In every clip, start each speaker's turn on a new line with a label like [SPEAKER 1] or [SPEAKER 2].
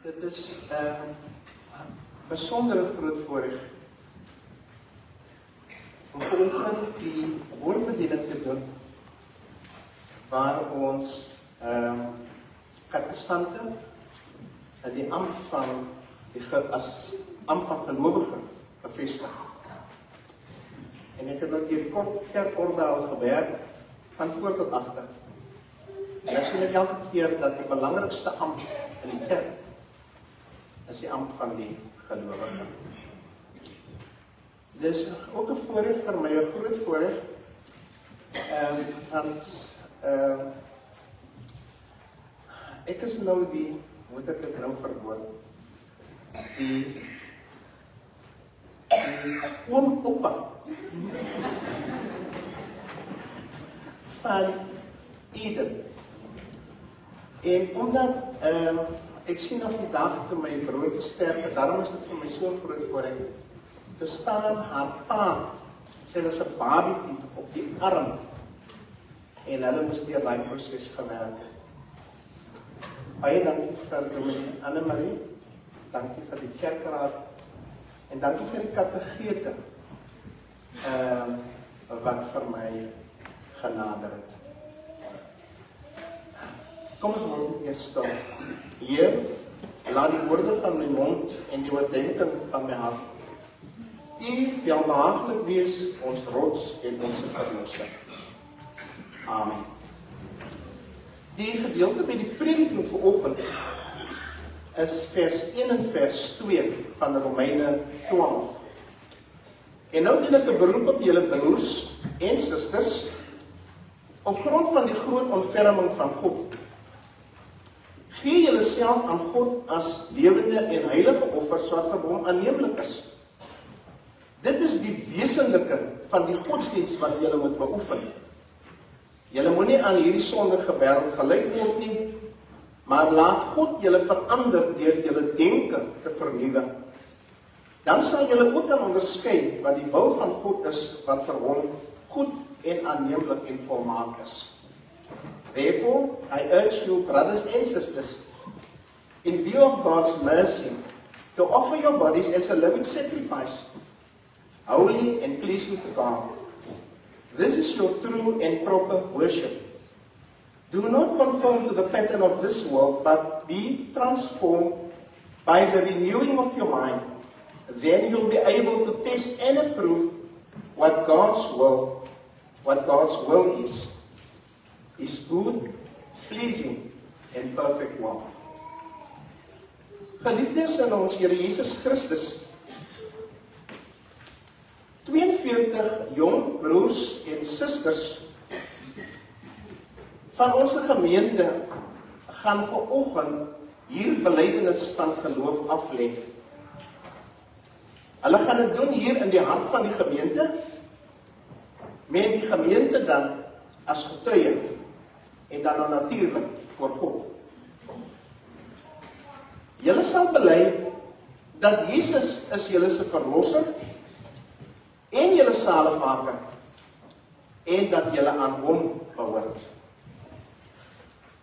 [SPEAKER 1] Dit is besondere groot voorreg om vanoggend die woordbediening te doen waar ons katesante in die ambt van as ambt van gelowige bevestig. En ek het nou hier kort kerkorde al gewerk van voor tot agter. En dan sien ek elke keer dat die belangrikste ambt in die kerk is die ambt van die gelowige. Dis ook 'n voorreg vir my, 'n groot voorreg. Want ek is nou die, moet ek dit nou verwoord, die oom-oppa van Eden. En omdat ek sien nog die dag toe my broertjie sterf, daarom is dit vir my so groot voorreg te staan haar pa, sy was 'n babietjie op die arm en hulle moes deur daai proses gewerk. Baie dankie vir dominee Anne-Marie, dankie vir die kerkraad en dankie vir die kategete wat vir my genader het. Kom ons word eers stil. Heer, laat die woorde van my mond en die oordeenking van my hart U welbehaaglik wees, ons rots en ons verlosser. Amen. Die gedeelte by die prediking vanoggend is vers 1 en vers 2 van Romeine 12. En nou doen ek 'n beroep op julle broers en susters op grond van die groot ontferming van God. Gee julleself aan God as lewende en heilige offers wat vir hom aanneemlik is. Dit is die wesenlike van die godsdienst wat julle moet beoefen. Julle moet nie aan hierdie sondige wêreld gelyk word nie, maar laat God julle verander deur julle denke te vernuwe. Dan sal julle ook kan onderskei wat die wil van God is, wat vir hom goed en aanneemlik en volmaak is. Therefore, I urge you, brothers and sisters, in view of God's mercy, to offer your bodies as a living sacrifice, holy and pleasing to God. This is your true and proper worship. Do not conform to the pattern of this world, but be transformed by the renewing of your mind. Then you'll be able to test and approve what God's will is good, pleasing, and perfect will. Geliefdes in ons Here Jesus Christus, 42 jong broers en susters van ons gemeente gaan vanoggend hier belydenis van geloof aflê. Hulle gaan dit doen hier in die hart van die gemeente, met die gemeente dan as getuie en dan natuurlik voor God. Julle sal bely dat Jesus is julle se verlosser en julle saligmaker en dat julle aan hom behoort.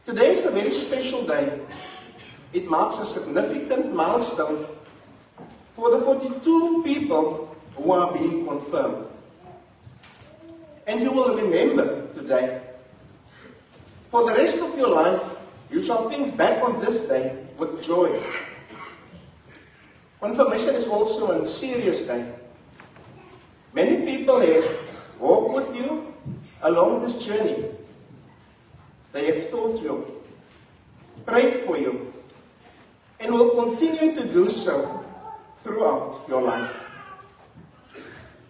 [SPEAKER 1] Today is a very special day. It marks a significant milestone for the 42 people who are being confirmed. And you will remember today, for the rest of your life, you shall think back on this day with joy. Confirmation is also a serious day. Many people have walked with you along this journey. They have taught you, prayed for you, and will continue to do so throughout your life.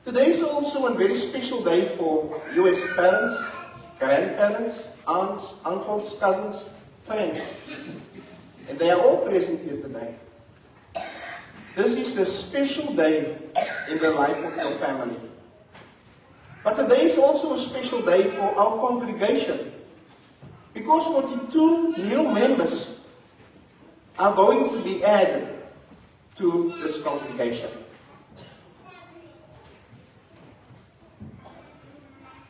[SPEAKER 1] Today is also a very special day for you as parents, grandparents, aunts, uncles, cousins, friends. And they are all present here today. This is a special day in the life of your family. But today is also a special day for our congregation, because 42 new members are going to be added to this congregation.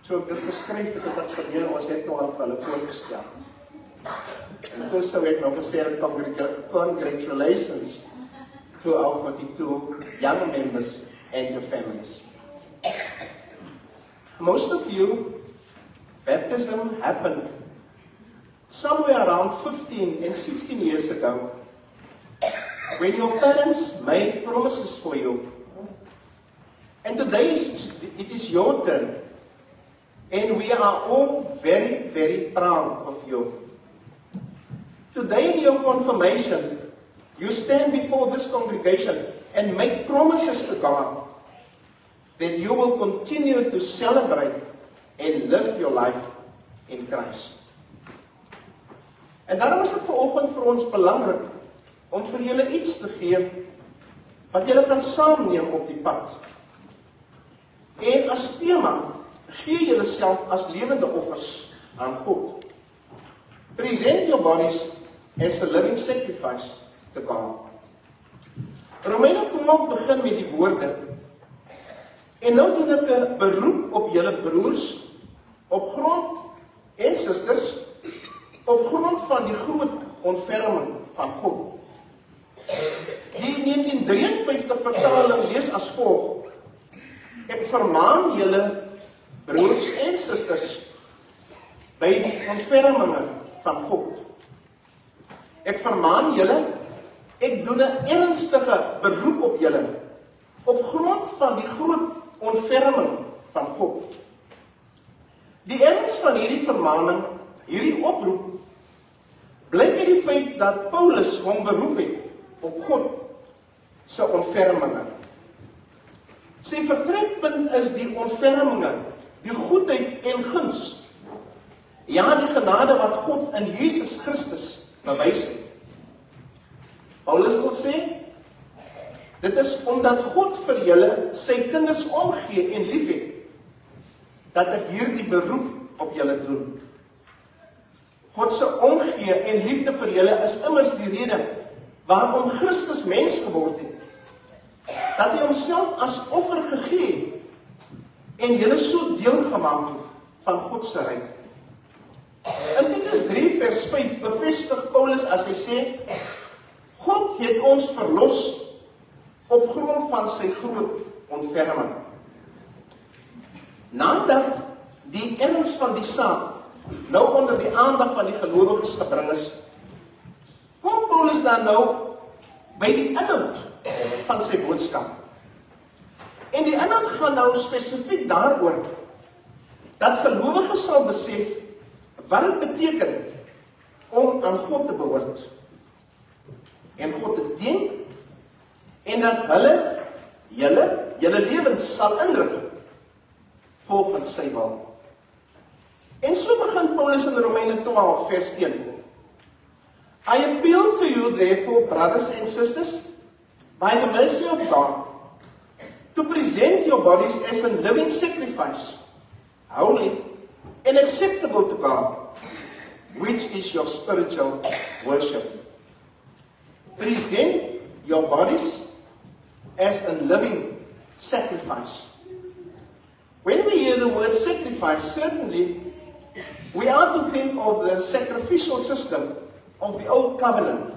[SPEAKER 1] So ek dit geskryf het wat gebeur, ons het nou al vir hulle voorgestel. En toe sou ek nog gesê, congratulations to our 42 young members and your families. Most of you, baptism happened somewhere around 15 and 16 years ago, when your parents made promises for you. And today it is your turn. And we are all very, very proud of you. Today in your confirmation, you stand before this congregation and make promises to God that you will continue to celebrate and live your life in Christ. En daarom is dit vanoggend vir ons belangrik om vir julle iets te gee wat julle kan saamneem op die pad. En as tema, gee julleself as lewende offers aan God. Present your bodies as a living sacrifice to God. Romeine 12 begin met die woorde: en nou doen ek 'n beroep op julle broers, op grond en susters, op grond van die groot ontferming van God. Die 1953 vertaling lees as volg: ek vermaan julle broers en susters by die ontferminge van God. Ek vermaan julle, ek doen 'n ernstige beroep op julle, op grond van die groot ontferming van God. Die erns van hierdie vermaning, hierdie oproep, blyk uit die feit dat Paulus hom beroep het op God se ontferminge. Sy vertrekpunt is die ontferminge, die goedheid en guns. Ja, die genade wat God in Jesus Christus bewys het. Paulus wil sê, dit is omdat God vir julle sy kinders omgee en liefhet, dat ek hierdie beroep op julle doen. God se omgee en liefde vir julle is immers die rede waarom Christus mens geword het. Dat hy homself as offer gegee het en julle so deel gemaak het van God se ryk. In Titus 3 vers 5 bevestig Paulus as hy sê, God het ons verlos op grond van sy groot ontferming. Nadat die erns van die saak nou onder die aandag van die gelowiges gebring is, kom Paulus dan nou by die inhoud van sy boodskap. En die inhoud gaan nou spesifiek daaroor dat gelowiges sal besef wat dit beteken om aan God te behoort en God te dien, en dat julle lewens sal inrig volgens sy wil. En so begin Paulus in Romeine 12 vers 1. I appeal to you therefore, brothers and sisters, by the mercy of God, to present your bodies as a living sacrifice, holy and acceptable to God, which is your spiritual worship. Present your bodies as a living sacrifice. When we hear the word sacrifice, certainly we are to think of the sacrificial system of the Old Covenant,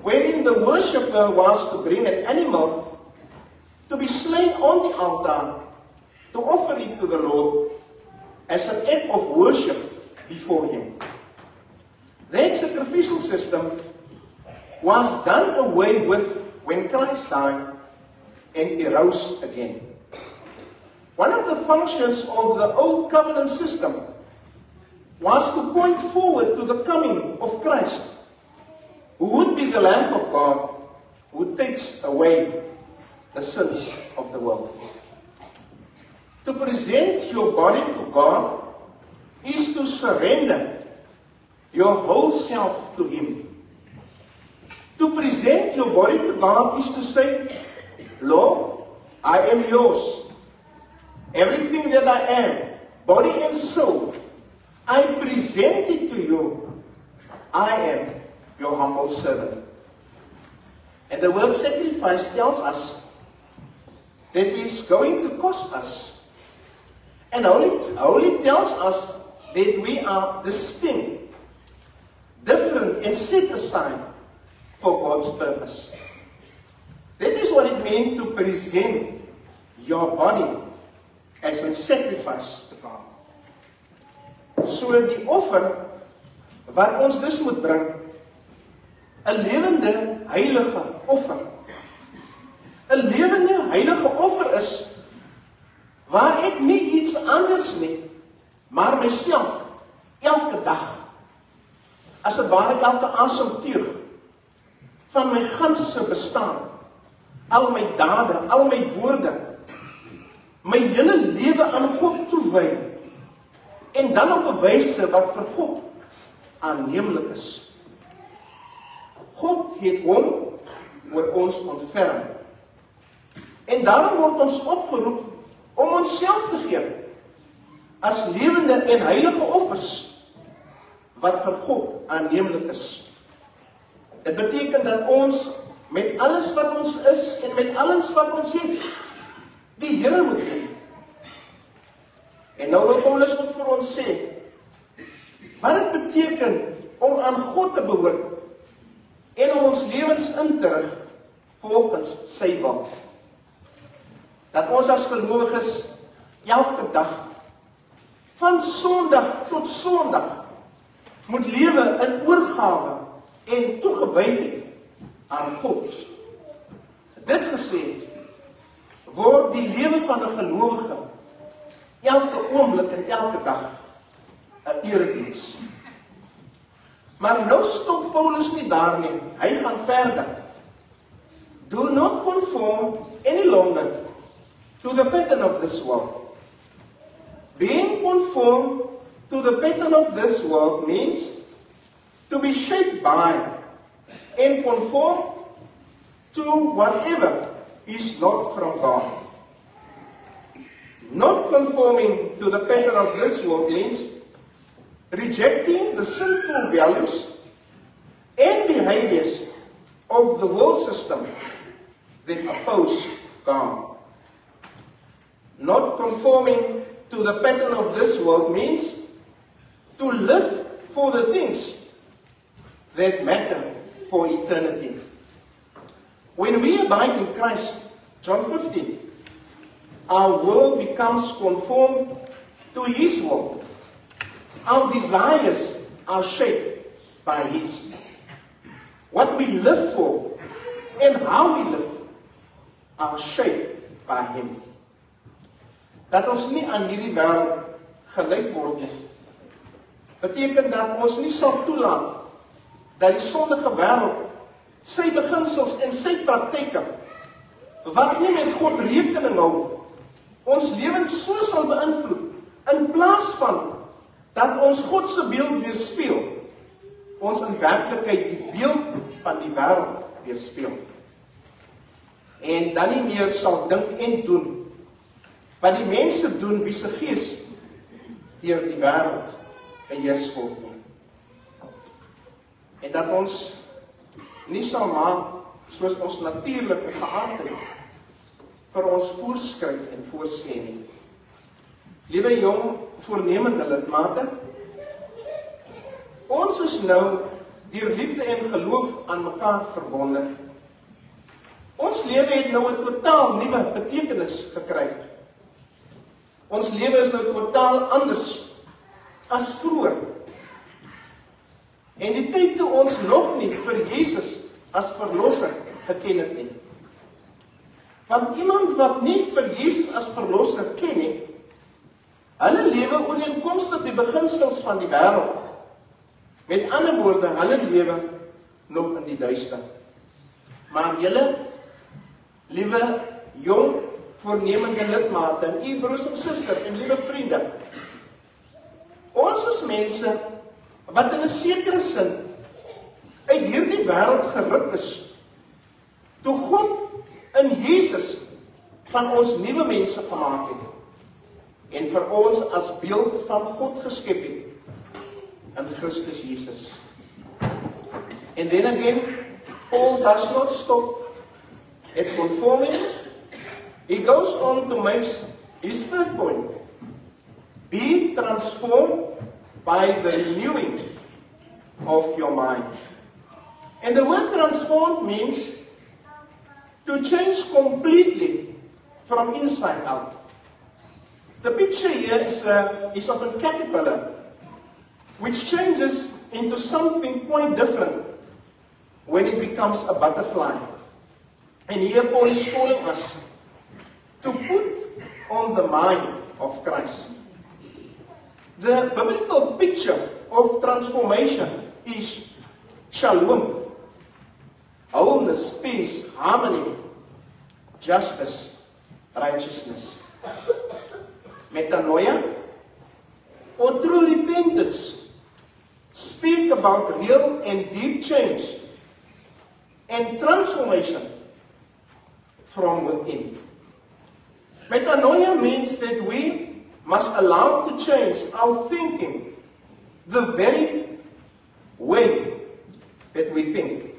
[SPEAKER 1] wherein the worshipper was to bring an animal to be slain on the altar, to offer it to the Lord as an act of worship before Him. That sacrificial system was done away with when Christ died and He rose again. One of the functions of the Old Covenant system was to point forward to the coming of Christ, who would be the Lamb of God, who takes away the sins of the world. To present your body to God is to surrender your whole self to Him. To present your body to God is to say, Lord, I am yours. Everything that I am, body and soul, I present it to you. I am your humble servant. And the word sacrifice tells us that it is going to cost us. And holy tells us that we are distinct, different and set aside for God's purpose. That is what it means to present your body as a sacrifice to God. So die offer wat ons dus moet bring, 'n lewende heilige offer. 'n lewende heilige offer is waar ek nie iets anders nie, maar myself elke dag, as het ware elke asemteug van my ganse bestaan, al my dade, al my woorde, my hele lewe aan God toewy, en dan op 'n wyse wat vir God aanneemlik is. God het hom oor ons ontferm. En daarom word ons opgeroep om onsself te gee as lewende en heilige offers wat vir God aanneemlik is. Dit beteken dat ons met alles wat ons is en met alles wat ons het, die Here moet ken. En nou wil Paulus ook vir ons sê wat dit beteken om aan God te behoort en om ons lewens in te rig volgens sy wil. Dat ons as gelowiges elke dag, van Sondag tot Sondag, moet lewe in oorgawe en toegewydheid aan God. Dit gesê, word die lewe van 'n gelowige elke oomblik en elke dag 'n erediens. Maar nou stop Paulus nie daar nie, hy gaan verder. Do not conform any longer to the pattern of this world. Being conformed to the pattern of this world means to be shaped by and conform to whatever is not from God. Not conforming to the pattern of this world means rejecting the sinful values and behaviors of the world system that oppose God. Not conforming to the pattern of this world means to live for the things that matter for eternity. When we abide in Christ, John 15, our world becomes conformed to His world. Our desires are shaped by His. What we live for and how we live are shaped by Him. Dat ons nie aan hierdie wêreld gelyk word nie, beteken dat ons nie sal toelaat dat die sondige wêreld sy beginsels en sy praktyke wat nie met God rekening hou, ons lewens so sal beïnvloed, in plaas van dat ons God se beeld weerspieël, ons in werklikheid die beeld van die wêreld weerspieël. En dan nie meer sal dink en doen wat die mense doen wie se gees deur die wêreld beheers word nie. En dat ons nie sal maak soos ons natuurlike geaardheid vir ons voorskryf en voorsê nie. Liewe jong voornemende lidmate, ons is nou deur liefde en geloof aan mekaar verbonde. Ons lewe het nou 'n totaal nuwe betekenis gekry. Ons lewe is nou totaal anders as vroeër. En die tyd toe ons nog nie vir Jesus as verlosser geken het nie. Want iemand wat nie vir Jesus as verlosser ken nie, hulle lewe ooreenkomstig die beginsels van die wêreld. Met ander woorde, hulle lewe nog in die duister. Maar julle, liewe jong voornemende lidmate en u broers en susters en liewe vriende, ons is mense wat in 'n sekere sin uit hierdie wêreld geruk is, toe God in Jesus van ons nuwe mense gemaak het en vir ons as beeld van God geskep het in Christus Jesus. And then again, Paul does not stop at conforming. He goes on to make his third point. Be transformed by the renewing of your mind. And the word transformed means to change completely from inside out. The picture here is of a caterpillar which changes into something quite different when it becomes a butterfly. And here Paul is calling us to put on the mind of Christ. The biblical picture of transformation is shalom, wholeness, peace, harmony, justice, righteousness. Metanoia, or true repentance, speak about real and deep change and transformation from within. Metanoia means that we must allow to change our thinking, the very way that we think.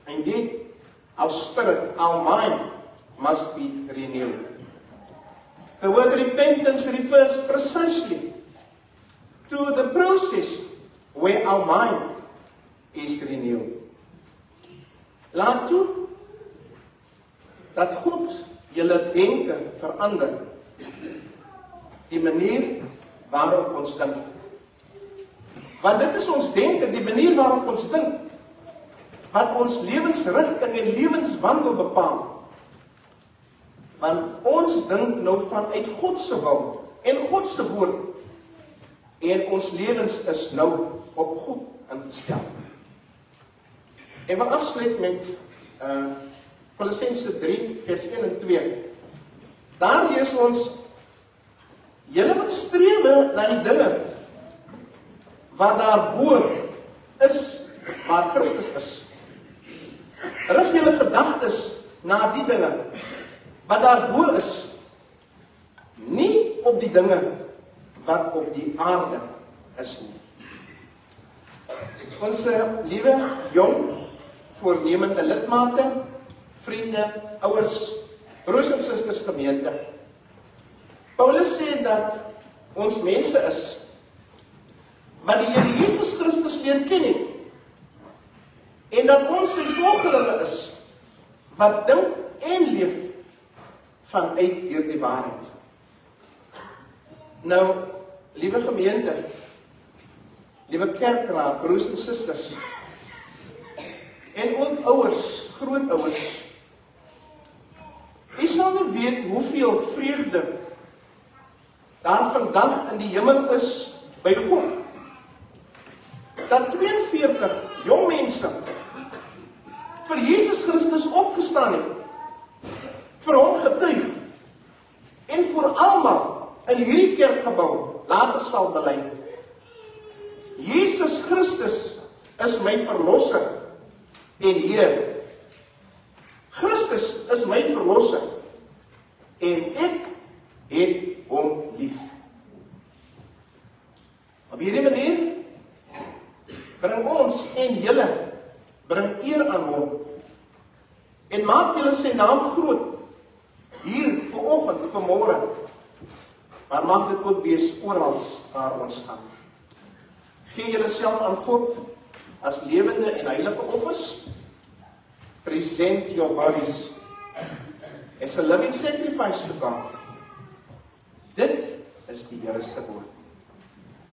[SPEAKER 1] Indeed, our spirit, our mind must be renewed. The word repentance refers precisely to the process where our mind is renewed. Laat toe dat God julle denke verander, die manier waarop ons dink. Want dit is ons denke, die manier waarop ons dink, wat ons lewensrigting en lewenswandel bepaal. Want ons dink nou vanuit God se wil en God se woord. En ons lewens is nou op God ingestel. En wil afsluit met Kolossense 3 vers 1 en 2. Daar lees ons: julle moet streef na die dinge wat daarbo is, waar Christus is. Rig julle gedagtes na die dinge wat daarbo is, nie op die dinge wat op die aarde is nie. Ons liewe jong, voornemende lidmate, vriende, ouers, broers en susters gemeente. Paulus sê dat ons mense is wat die Here Jesus Christus leer ken het, en dat ons sy volgelinge is wat dink en leef vanuit hierdie waarheid. Nou, liewe gemeente, liewe kerkraad, broers en susters, en ook ouers, grootouers, u sal nie weet hoeveel vreugde daar vandag in die hemel is by God, dat 42 jong mense vir Jesus Christus opgestaan het, vir hom getuig, en vir almal in hierdie kerkgebou later sal bely: Jesus Christus is my verlosser en Heer. Christus is my verlosser en ek het hom lief. Op hierdie manier bring ons en julle bring eer aan hom en maak julle sy naam groot hier vanoggend, vanmôre, maar mag dit ook wees oral waar ons gaan. Gee julle self aan God as lewende en heilige offers. Present your bodies as a living sacrifice to God. Dit is die Here se woord.